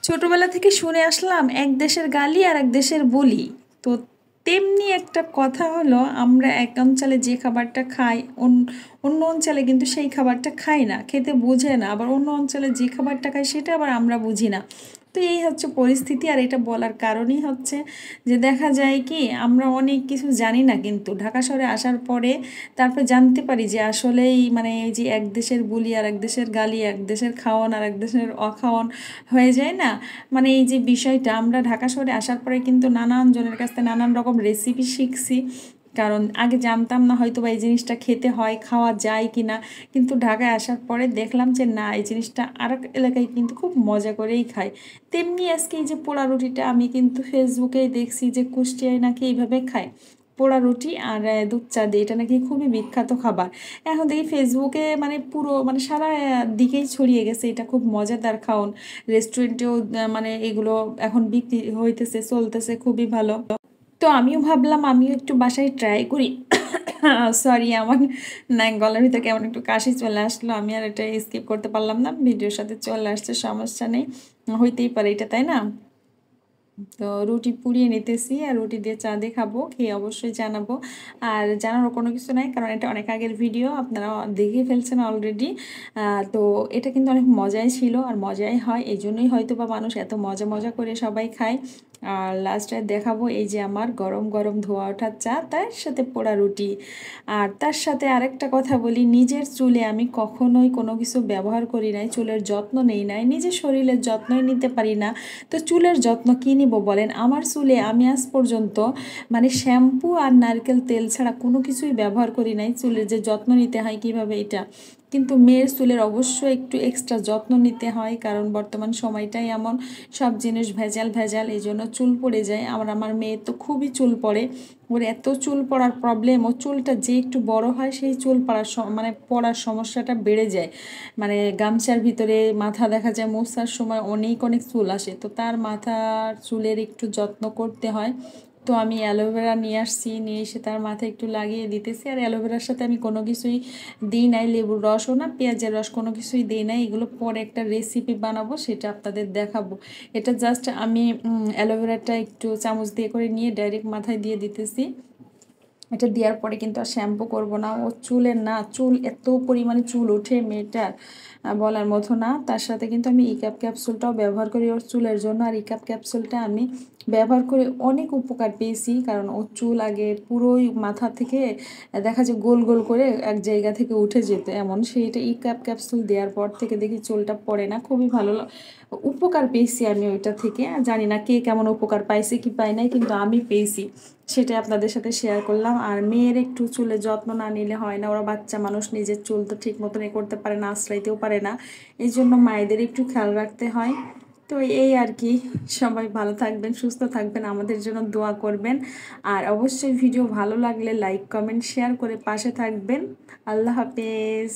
ছোটবেলা থেকে শুনে আসলাম এক দেশের গালি আর এক দেশের বলি। তো তেমনি একটা কথা হলো, আমরা এক অঞ্চলে যে খাবারটা খাই অন্য অঞ্চলে কিন্তু সেই খাবারটা খাই না, খেতে বুঝে না। আবার অন্য অঞ্চলে যে খাবারটা খাই সেটা আবার আমরা বুঝি না। তো এই হচ্ছে পরিস্থিতি। আর এটা বলার কারণই হচ্ছে যে দেখা যায় কি আমরা অনেক কিছু জানি না, কিন্তু ঢাকা শহরে আসার পরে তারপরে জানতে পারি যে আসলেই মানে এই যে এক দেশের বুলি আর এক দেশের গালি, এক দেশের খাওয়ান আর এক দেশের অখাওয়ান হয়ে যায় না। মানে এই যে বিষয়টা, আমরা ঢাকা শহরে আসার পরে কিন্তু নানান জনের কাছ থেকে নানান রকম রেসিপি শিখছি। কারণ আগে জানতাম না হয়তো বা এই জিনিসটা খেতে হয়, খাওয়া যায় কি না। কিন্তু ঢাকায় আসার পরে দেখলাম যে না, এই জিনিসটা আর এক এলাকায় কিন্তু খুব মজা করেই খায়। তেমনি আজকে এই যে পোড়া রুটিটা আমি কিন্তু ফেসবুকেই দেখছি যে কুষ্টিয়ায় নাকি এইভাবে খায়, পোড়া রুটি আর দুধ চা দিয়ে। এটা নাকি খুবই বিখ্যাত খাবার। এখন দেখি ফেসবুকে মানে পুরো মানে সারা দিকেই ছড়িয়ে গেছে, এটা খুব মজাদার খাওন। রেস্টুরেন্টেও মানে এগুলো এখন বিক্রি হইতেছে, চলতেছে খুবই ভালো। তো আমিও ভাবলাম আমিও একটু বাসায় ট্রাই করি। সরি, আমার না গলার ভিতরে কেমন একটু কাশি চলে আসলো, আমি আর এটা স্কিপ করতে পারলাম না, ভিডিওর সাথে চলে আসছে, সমস্যা নেই, হইতেই পারে এটা, তাই না? তো রুটি পুড়িয়ে নিতেছি আর রুটি দিয়ে চা দিয়ে খাবো, খেয়ে অবশ্যই জানাবো। আর জানারও কোনো কিছু নাই, কারণ এটা অনেক আগের ভিডিও, আপনারা দেখে ফেলছেন অলরেডি। তো এটা কিন্তু অনেক মজাই ছিল আর মজাই হয়, এই জন্যই হয়তো বা মানুষ এত মজা মজা করে সবাই খায়। আর লাস্টে দেখাবো এই যে আমার গরম গরম ধোয়া ওঠা চা, তার সাথে পোড়া রুটি। আর তার সাথে আরেকটা কথা বলি, নিজের চুলে আমি কখনোই কোনো কিছু ব্যবহার করি নাই, চুলের যত্ন নেই নাই, নিজের শরীরের যত্নই নিতে পারি না। তো চুলের যত্ন কী নিব বলেন? আমার চুলে আমি আজ পর্যন্ত মানে শ্যাম্পু আর নারকেল তেল ছাড়া কোনো কিছুই ব্যবহার করি নাই। চুলের যে যত্ন নিতে হয় কীভাবে এটা, কিন্তু মেয়ের চুলের অবশ্যই একটু এক্সট্রা যত্ন নিতে হয়, কারণ বর্তমান সময়টাই এমন, সব জিনিস ভেজাল ভেজাল, এই জন্য চুল পড়ে যায়। আমার মেয়ের তো খুবই চুল পড়ে, ওর এত চুল পড়ার প্রবলেম, ও চুলটা যে একটু বড় হয় সেই চুল পড়ার মানে পড়ার সমস্যাটা বেড়ে যায়। মানে গামছার ভিতরে মাথা দেখা যায় মোছার সময় অনেক অনেক চুল আসে, তো তার মাথার চুলের একটু যত্ন করতে হয়। তো আমি অ্যালোভেরা নিয়ে আসছি, নিয়ে এসে তার মাথায় একটু লাগিয়ে দিতেছি। আর অ্যালোভেরার সাথে আমি কোনো কিছুই দিই নাই, লেবুর রসও না, পেঁয়াজের রস, কোনো কিছুই দিই নাই। এগুলো পরে একটা রেসিপি বানাবো, সেটা আপনাদের দেখাবো। এটা জাস্ট আমি অ্যালোভেরাটা একটু চামচ দিয়ে করে নিয়ে ডাইরেক্ট মাথায় দিয়ে দিতেছি। এটা দেওয়ার পরে কিন্তু আর শ্যাম্পু করবো না, ও চুলের না, চুল এত পরিমাণে চুল ওঠে মেয়েটার বলার মতো না। তার সাথে কিন্তু আমি ইকাপ ক্যাপসুলটাও ব্যবহার করি ওর চুলের জন্য। আর ইকাপ ক্যাপসুলটা আমি ব্যবহার করে অনেক উপকার পেয়েছি, কারণ ওর চুল আগে পুরোই মাথা থেকে দেখা যায় গোল গোল করে এক জায়গা থেকে উঠে যেত এমন, সেইটা ইকাপ ক্যাপসুল দেওয়ার পর থেকে দেখি চুলটা পড়ে না, খুবই ভালো উপকার পেয়েছি আমি ওইটা থেকে। জানি না কে কেমন উপকার পাইছে কি পায় নাই, কিন্তু আমি পেয়েছি, সেটা আপনাদের সাথে শেয়ার করলাম। আর মেয়ের একটু চুলের যত্ন না নিলে হয় না, ওরা বাচ্চা মানুষ, নিজের চুল তো ঠিক মতন এ করতে পারে না, আশ্রাইতেও পারে না, এই জন্য মায়েদের একটু খেয়াল রাখতে হয়। তো এই আর কি, সবাই ভালো থাকবেন, সুস্থ থাকবেন, আমাদের জন্য দোয়া করবেন। আর অবশ্যই ভিডিও ভালো লাগলে লাইক কমেন্ট শেয়ার করে পাশে থাকবেন। আল্লাহ হাফেজ।